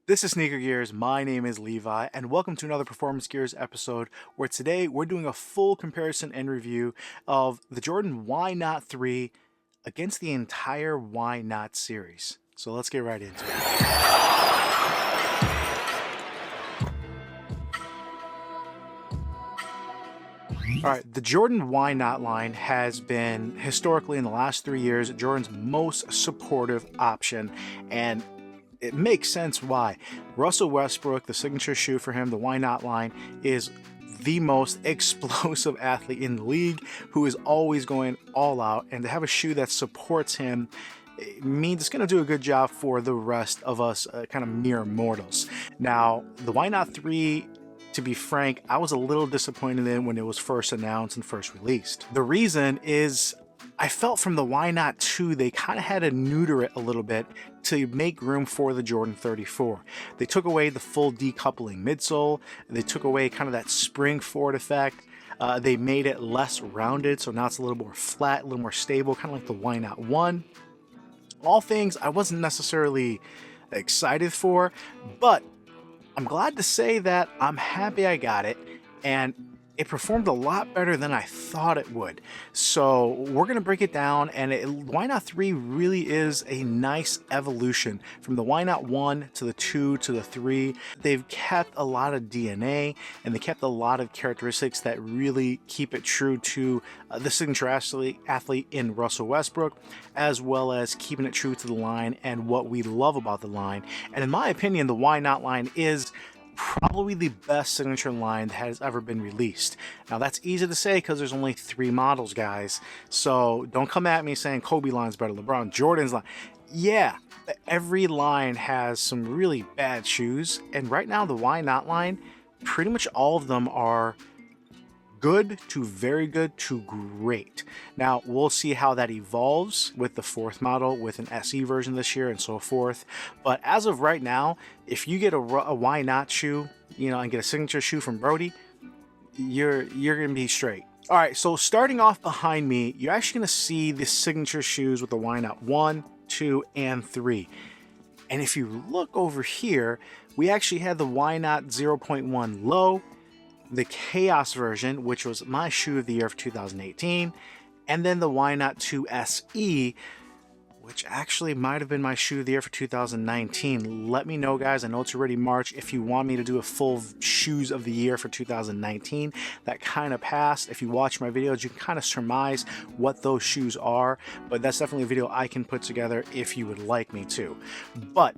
This is Sneakergears, my name is Levi, and welcome to another Performance Gears episode where today we're doing a full comparison and review of the Jordan Why Not 3 against the entire Why Not series. So let's get right into it. Alright, the Jordan Why Not line has been historically in the last 3 years Jordan's most supportive option, and it makes sense why. Russell Westbrook, the signature shoe for him, the Why Not line, is the most explosive athlete in the league who is always going all out, and to have a shoe that supports him means it's going to do a good job for the rest of us kind of mere mortals. Now, the Why Not 3, to be frank, I was a little disappointed in when it was first announced and first released. The reason is I felt from the Why Not 2 they kind of had to neuter it a little bit to make room for the Jordan 34. They took away the full decoupling midsole, they took away kind of that spring forward effect, they made it less rounded, so now it's a little more flat, a little more stable, kind of like the Why Not 1. All things I wasn't necessarily excited for, but I'm glad to say that I'm happy I got it, and it performed a lot better than I thought it would. So we're going to break it down, and Why Not 3 really is a nice evolution from the Why Not 1 to the 2 to the 3. They've kept a lot of DNA, and they kept a lot of characteristics that really keep it true to the signature athlete in Russell Westbrook, as well as keeping it true to the line and what we love about the line. And in my opinion, the Why Not line is probably the best signature line that has ever been released. Now that's easy to say because there's only 3 models, guys. So don't come at me saying Kobe line's better, LeBron, Jordan's line. Yeah, every line has some really bad shoes, and right now the Why Not line, pretty much all of them are good to very good to great. Now we'll see how that evolves with the 4th model, with an SE version this year and so forth. But as of right now, if you get a Why Not shoe, and get a signature shoe from Brody, you're gonna be straight. All right, so starting off behind me, you're actually gonna see the signature shoes with the Why Not 1, 2, and 3. And if you look over here, we actually had the Why Not 0.1 low, the Chaos version, which was my shoe of the year for 2018, and then the Why Not 2 SE, which actually might have been my shoe of the year for 2019. Let me know, guys. I know it's already March. If you want me to do a full shoes of the year for 2019, that kind of passed. If you watch my videos, you can kind of surmise what those shoes are, but that's definitely a video I can put together if you would like me to. But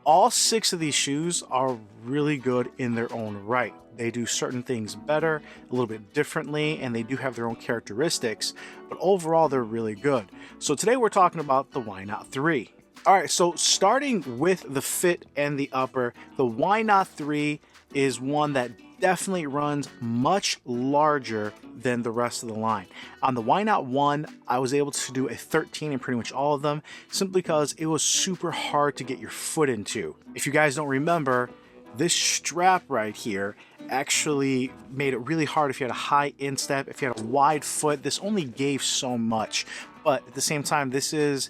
all 6 of these shoes are really good in their own right. They do certain things better, a little bit differently, and they do have their own characteristics, but overall they're really good. So today we're talking about the Why Not 3. Alright, so starting with the fit and the upper, the Why Not 3 is one that definitely runs much larger than the rest of the line. On the Why Not 1, I was able to do a 13 in pretty much all of them, simply because it was super hard to get your foot into. If you guys don't remember, this strap right here actually made it really hard if you had a high instep, if you had a wide foot. This only gave so much, but at the same time, this is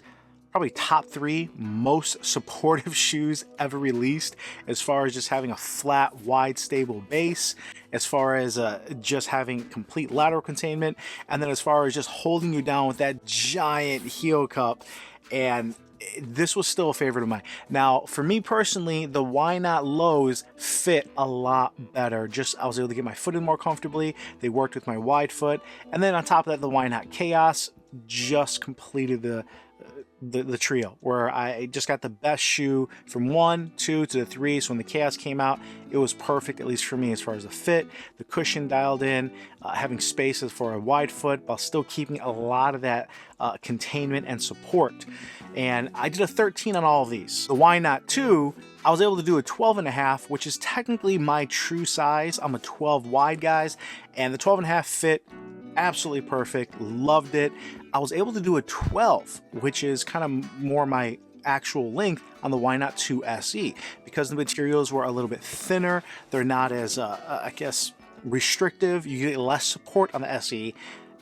probably top 3 most supportive shoes ever released, as far as just having a flat, wide, stable base, as far as just having complete lateral containment, and then as far as just holding you down with that giant heel cup. And this was still a favorite of mine. Now, for me personally, the Why Not lows fit a lot better. I was able to get my foot in more comfortably. They worked with my wide foot. And then on top of that, the Why Not Chaos just completed the trio, where I just got the best shoe from 1, 2 to the 3. So when the Chaos came out, it was perfect, at least for me, as far as the fit, the cushion dialed in, having spaces for a wide foot while still keeping a lot of that containment and support. And I did a 13 on all of these. The Why Not 2, I was able to do a 12.5, which is technically my true size. I'm a 12 wide, guys, and the 12.5 fit absolutely perfect. Loved it. I was able to do a 12, which is kind of more my actual length on the Why Not 2 SE, because the materials were a little bit thinner. They're not as I guess restrictive. You get less support on the SE,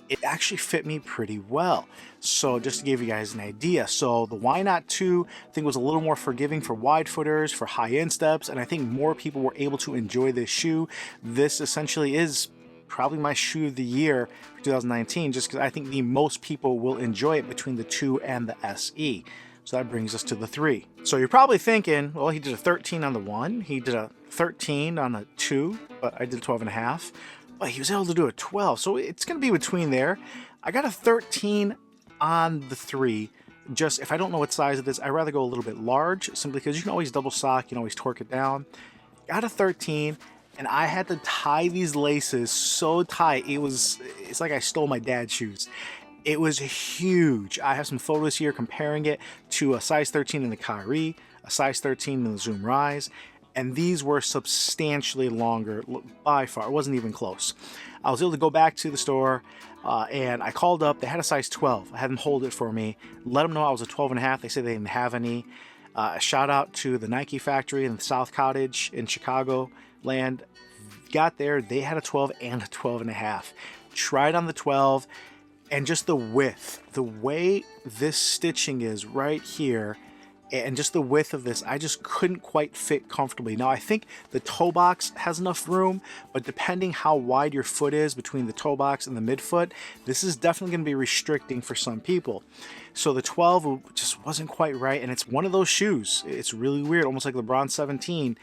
it actually fit me pretty well. So just to give you guys an idea, so the Why Not 2 I think was a little more forgiving for wide footers, for high insteps, and I think more people were able to enjoy this shoe. This essentially is probably my shoe of the year for 2019, just because I think the most people will enjoy it between the 2 and the SE. So that brings us to the 3. So you're probably thinking, well, he did a 13 on the 1, he did a 13 on a 2, but I did 12.5. But he was able to do a 12, so it's going to be between there. I got a 13 on the 3. Just if I don't know what size it is, I'd rather go a little bit large, simply because you can always double sock, you can always torque it down. Got a 13, and I had to tie these laces so tight. It's like I stole my dad's shoes. It was huge. I have some photos here comparing it to a size 13 in the Kyrie, a size 13 in the Zoom Rise, and these were substantially longer by far. It wasn't even close. I was able to go back to the store and I called up. They had a size 12. I had them hold it for me, let them know I was a 12.5. They said they didn't have any. Shout out to the Nike factory in the South Cottage in Chicago land. Got there, they had a 12 and a 12.5. Tried on the 12, and just the width, the way this stitching is right here, and just the width of this, I just couldn't quite fit comfortably. Now I think the toe box has enough room, but depending how wide your foot is between the toe box and the midfoot, this is definitely going to be restricting for some people. So the 12 just wasn't quite right, and it's one of those shoes. It's really weird, almost like LeBron 17.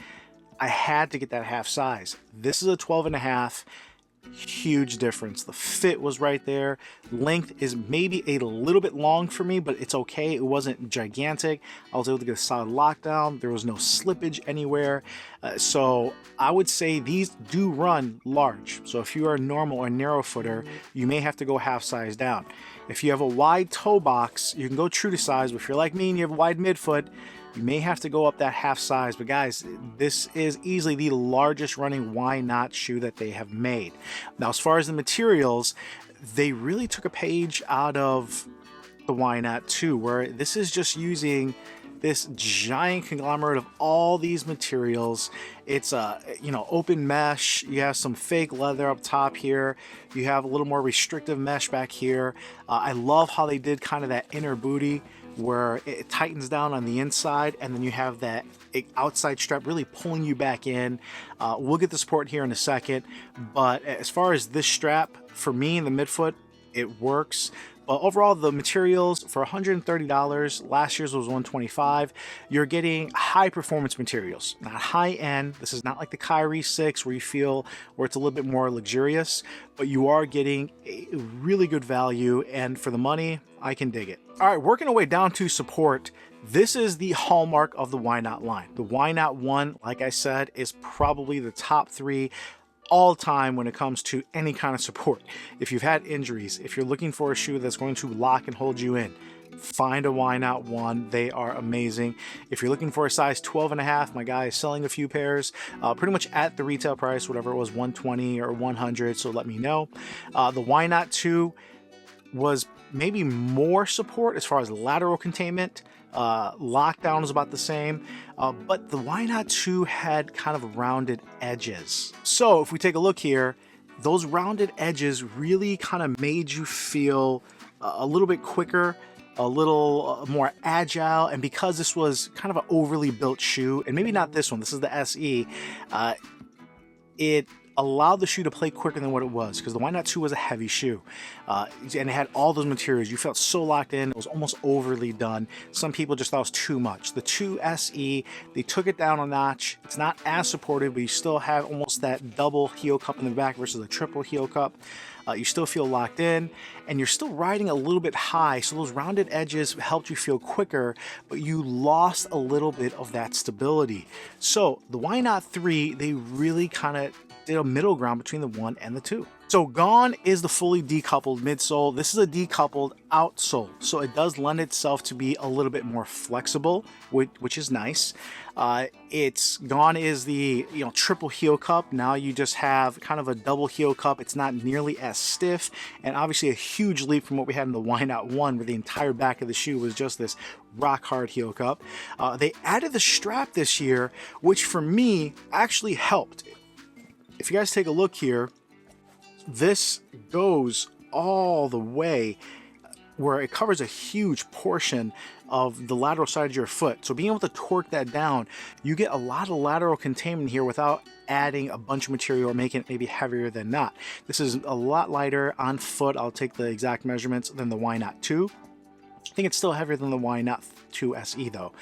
I had to get that half size. This is a 12.5. Huge difference. The fit was right there. Length is maybe a little bit long for me, but it's okay. It wasn't gigantic. I was able to get a solid lockdown. There was no slippage anywhere. So I would say these do run large. So if you are a normal or narrow footer, you may have to go half size down. If you have a wide toe box, you can go true to size. But if you're like me and you have a wide midfoot, you may have to go up that half size. But guys, this is easily the largest running Why Not shoe that they have made. Now, as far as the materials, they really took a page out of the Why Not 2, where this is just using this giant conglomerate of all these materials. It's open mesh. You have some fake leather up top here. You have a little more restrictive mesh back here. I love how they did kind of that inner booty where it tightens down on the inside, and then you have that outside strap really pulling you back in. We'll get the support here in a second, but as far as this strap, for me in the midfoot, it works. But overall, the materials for $130, last year's was $125. You're getting high performance materials, not high end. This is not like the Kyrie 6 where it's a little bit more luxurious, but you are getting a really good value, and for the money, I can dig it. All right, working our way down to support. This is the hallmark of the Why Not line. The Why Not 1, like I said, is probably the top 3 all time when it comes to any kind of support. If you've had injuries, if you're looking for a shoe that's going to lock and hold you in, find a Why Not 1. They are amazing. If you're looking for a size 12.5, my guy is selling a few pairs pretty much at the retail price, whatever it was, 120 or 100, so let me know. The Why Not 2 was maybe more support as far as lateral containment. Lockdown is about the same, but the Why Not 2 had kind of rounded edges. So if we take a look here, those rounded edges really kind of made you feel a little bit quicker, a little more agile, and because this was kind of an overly built shoe, and maybe not this one, this is the SE, it allowed the shoe to play quicker than what it was, because the Why Not 2 was a heavy shoe, and it had all those materials. You felt so locked in. It was almost overly done. Some people just thought it was too much. The 2 SE, they took it down a notch. It's not as supportive, but you still have almost that double heel cup in the back versus a triple heel cup. You still feel locked in, and you're still riding a little bit high, so those rounded edges helped you feel quicker, but you lost a little bit of that stability. So the Why Not 3, they really kind of did a middle ground between the 1 and the 2. So gone is the fully decoupled midsole. This is a decoupled outsole, so it does lend itself to be a little bit more flexible, which is nice. It's gone is the triple heel cup. Now you just have kind of a double heel cup. It's not nearly as stiff, and obviously a huge leap from what we had in the Why Not 1, where the entire back of the shoe was just this rock hard heel cup. They added the strap this year, which for me actually helped. If you guys take a look here, this goes all the way where it covers a huge portion of the lateral side of your foot. So being able to torque that down, you get a lot of lateral containment here without adding a bunch of material or making it maybe heavier than not. This is a lot lighter on foot. I'll take the exact measurements than the Why Not 2. I think it's still heavier than the Why Not 2 SE though.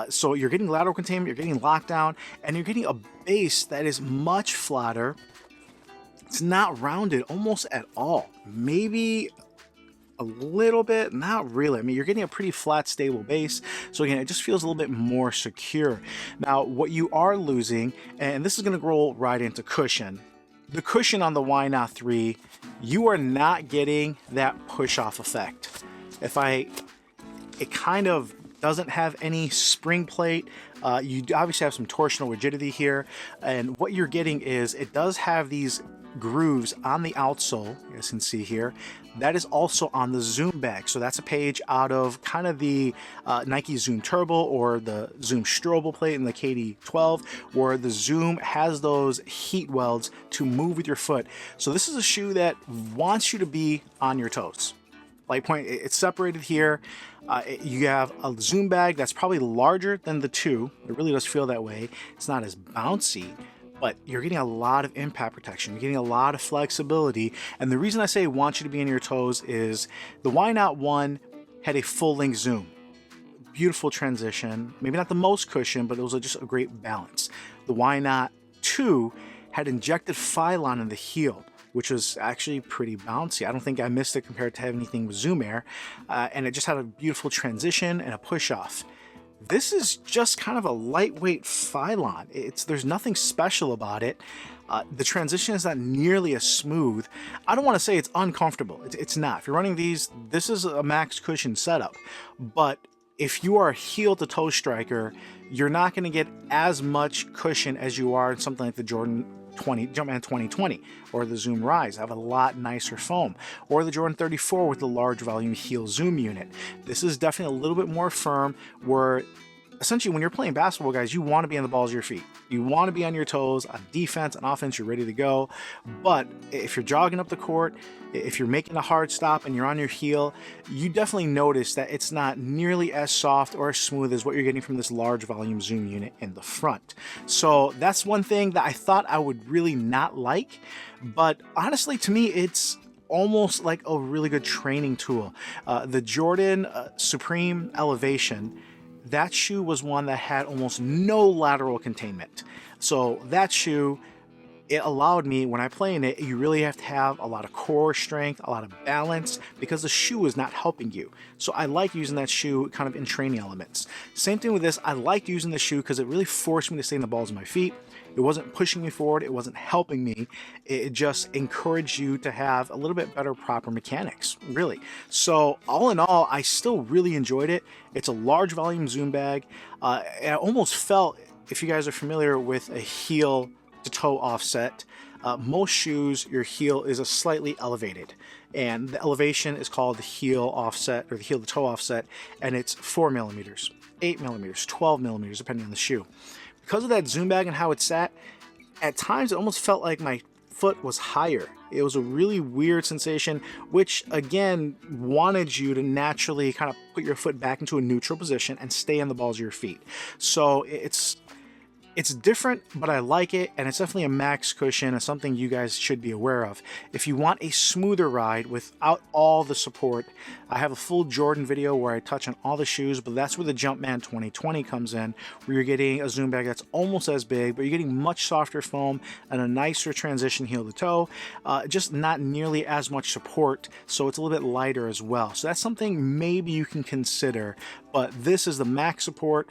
So you're getting lateral containment, you're getting lockdown, and you're getting a base that is much flatter. It's not rounded almost at all. Maybe a little bit, not really. I mean, you're getting a pretty flat, stable base. So again, it just feels a little bit more secure. Now, what you are losing, and this is going to roll right into cushion. The cushion on the Why Not 3, you are not getting that push-off effect. It kind of doesn't have any spring plate. You obviously have some torsional rigidity here. And what you're getting is it does have these grooves on the outsole, you guys can see here. That is also on the Zoom bag. So that's a page out of kind of the Nike Zoom Turbo or the Zoom Strobel plate in the KD12, where the Zoom has those heat welds to move with your foot. So this is a shoe that wants you to be on your toes. Light point, it's separated here. You have a Zoom bag that's probably larger than the 2. It really does feel that way. It's not as bouncy, but you're getting a lot of impact protection. You're getting a lot of flexibility. And the reason I say want you to be on your toes is the Why Not 1 had a full-length Zoom. Beautiful transition. Maybe not the most cushion, but it was just a great balance. The Why Not 2 had injected Phylon in the heel, which was actually pretty bouncy. I don't think I missed it compared to anything with Zoom Air. And it just had a beautiful transition and a push-off. This is just kind of a lightweight Phylon. There's nothing special about it. The transition is not nearly as smooth. I don't want to say it's uncomfortable. It's not. If you're running these, this is a max cushion setup. But if you are a heel to toe striker, you're not going to get as much cushion as you are in something like the Jumpman 2020 or the Zoom Rise. Have a lot nicer foam, or the Jordan 34 with the large volume heel zoom unit. This is definitely a little bit more firm, where essentially when you're playing basketball, guys, you want to be on the balls of your feet. You want to be on your toes. On defense, on offense, you're ready to go. But if you're jogging up the court, if you're making a hard stop and you're on your heel, you definitely notice that it's not nearly as soft or as smooth as what you're getting from this large volume zoom unit in the front. So that's one thing that I thought I would really not like. But honestly, to me, it's almost like a really good training tool. The Jordan Supreme Elevation, that shoe was one that had almost no lateral containment. So that shoe, it allowed me, when I play in it, you really have to have a lot of core strength, a lot of balance, because the shoe is not helping you. So I like using that shoe kind of in training elements. Same thing with this, I liked using the shoe because it really forced me to stay in the balls of my feet. It wasn't pushing me forward, it wasn't helping me. It just encouraged you to have a little bit better proper mechanics, really. So all in all, I still really enjoyed it. It's a large volume Zoom bag. I almost felt, if you guys are familiar with a heel to toe offset, most shoes, your heel is a slightly elevated, and the elevation is called the heel offset or the heel to toe offset, and it's 4 millimeters, 8 millimeters, 12 millimeters, depending on the shoe. Because of that Zoom bag and how it sat, at times it almost felt like my foot was higher. It was a really weird sensation, which again wanted you to naturally kind of put your foot back into a neutral position and stay on the balls of your feet. So it's different, but I like it, and it's definitely a max cushion and something you guys should be aware of. If you want a smoother ride without all the support, I have a full Jordan video where I touch on all the shoes, but that's where the Jumpman 2020 comes in, where you're getting a Zoom bag that's almost as big, but you're getting much softer foam and a nicer transition heel to toe, just not nearly as much support, so it's a little bit lighter as well. So that's something maybe you can consider, but this is the max support,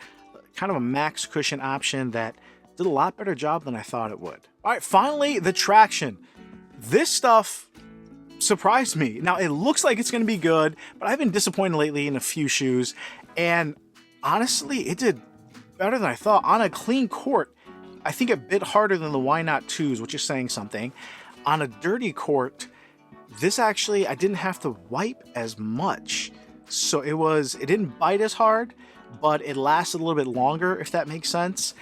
kind of a max cushion option that did a lot better job than I thought it would. All right, finally, the traction. This stuff surprised me. Now, it looks like it's going to be good, but I've been disappointed lately in a few shoes, and honestly, it did better than I thought. On a clean court, I think it bit harder than the Why Not 2s, which is saying something. On a dirty court, this actually, I didn't have to wipe as much. So it didn't bite as hard, but it lasted a little bit longer, if that makes sense.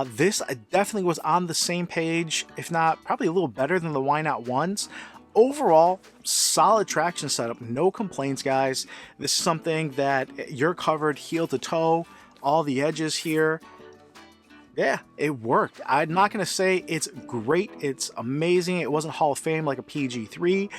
This definitely was on the same page, if not probably a little better than the Why Not 1s. overall, solid traction setup, no complaints, guys. This is something that you're covered heel to toe, all the edges here. Yeah, it worked. I'm not going to say it's great, it's amazing. It wasn't Hall of Fame like a PG3,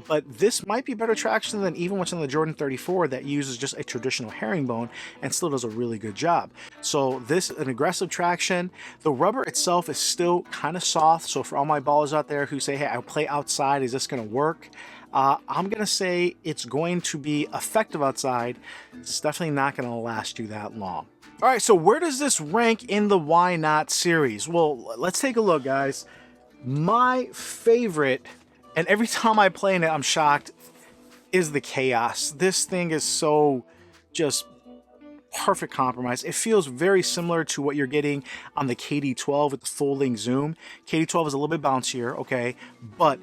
but this might be better traction than even what's on the Jordan 34 that uses just a traditional herringbone and still does a really good job. So this, an aggressive traction. The rubber itself is still kind of soft, so for all my ballers out there who say, hey, I play outside, is this going to work? I'm going to say it's going to be effective outside. It's definitely not going to last you that long. All right, so where does this rank in the Why Not series? Well, let's take a look, guys. My favorite, and every time I play in it, I'm shocked, is the Chaos. This thing is so just perfect compromise. It feels very similar to what you're getting on the KD12 with the folding zoom. KD12 is a little bit bouncier, okay, but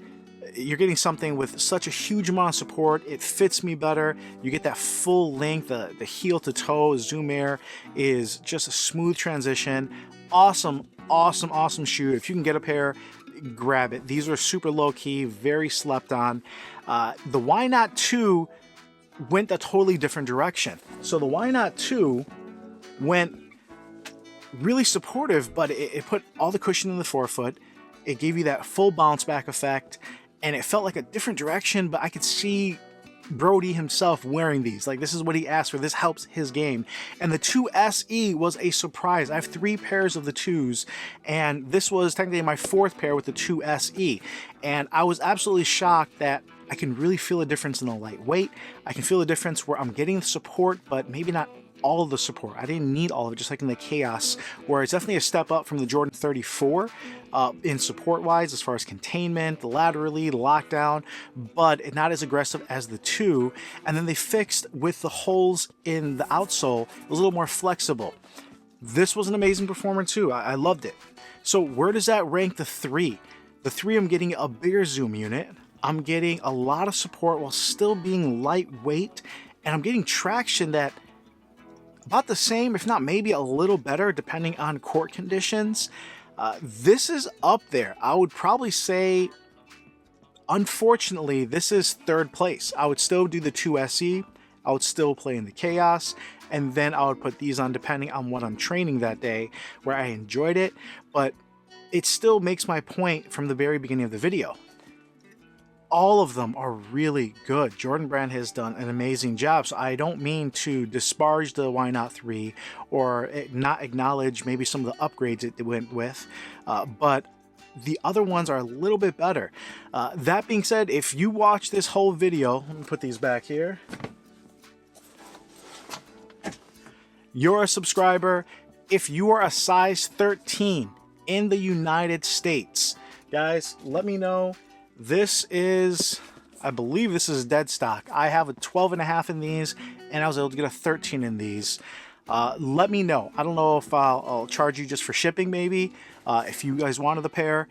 you're getting something with such a huge amount of support. It fits me better. You get that full length. The heel to toe zoom air is just a smooth transition. Awesome, awesome, awesome shoe. If you can get a pair, grab it. These are super low key, very slept on. The Why Not 2 went a totally different direction. So the Why Not 2 went really supportive, but it put all the cushion in the forefoot. It gave you that full bounce back effect. And it felt like a different direction, but I could see Brody himself wearing these. Like, this is what he asked for. This helps his game. And the 2 SE was a surprise. I have 3 pairs of the 2s, and this was technically my 4th pair with the 2 SE. And I was absolutely shocked that I can really feel a difference in the lightweight. I can feel a difference where I'm getting the support, but maybe not all of the support. I didn't need all of it, just like in the Chaos, where it's definitely a step up from the Jordan 34 in support-wise, as far as containment, laterally, lockdown, but not as aggressive as the 2. And then they fixed with the holes in the outsole. It was a little more flexible. This was an amazing performer too. I loved it. So where does that rank the 3? The 3, I'm getting a bigger zoom unit. I'm getting a lot of support while still being lightweight, and I'm getting traction that about the same, if not maybe a little better, depending on court conditions. This is up there. I would probably say, unfortunately, this is 3rd place. I would still do the 2 SE. I would still play in the Chaos, and then I would put these on depending on what I'm training that day, where I enjoyed it. But it still makes my point from the very beginning of the video. All of them are really good. Jordan Brand has done an amazing job, so I don't mean to disparage the Why Not 3 or not acknowledge maybe some of the upgrades it went with, but the other ones are a little bit better. That being said, if you watch this whole video, let me put these back here. You're a subscriber. If you are a size 13 in the United States, guys, let me know. This is, I believe this is dead stock. I have a 12.5 in these, and I was able to get a 13 in these. Let me know. I don't know if I'll charge you just for shipping, maybe. If you guys wanted the pair,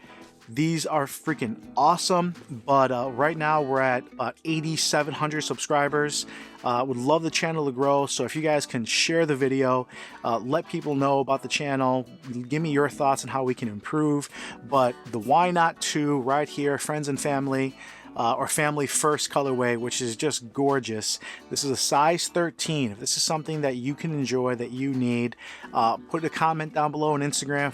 these are freaking awesome. But right now we're at 8,700 subscribers. Would love the channel to grow. So if you guys can share the video, let people know about the channel, give me your thoughts on how we can improve. But the Why Not 2 right here, friends and family, or family first colorway, which is just gorgeous. This is a size 13. If this is something that you can enjoy, that you need, put a comment down below on Instagram,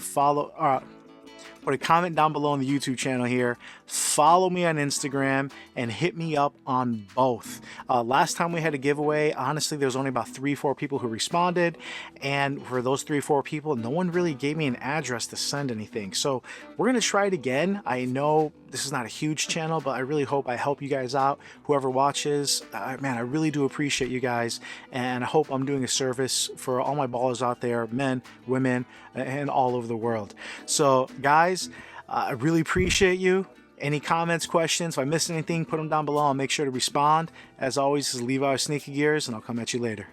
put a comment down below on the YouTube channel here. Follow me on Instagram and hit me up on both. Last time we had a giveaway, honestly, there was only about 3-4 people who responded. And for those 3-4 people, no one really gave me an address to send anything. So we're going to try it again. I know this is not a huge channel, but I really hope I help you guys out. Whoever watches, man, I really do appreciate you guys. And I hope I'm doing a service for all my ballers out there, men, women, and all over the world. So guys, I really appreciate you. Any comments, questions, if I missed anything, put them down below. I'll make sure to respond. As always, this is Levi Sneakergears, and I'll come at you later.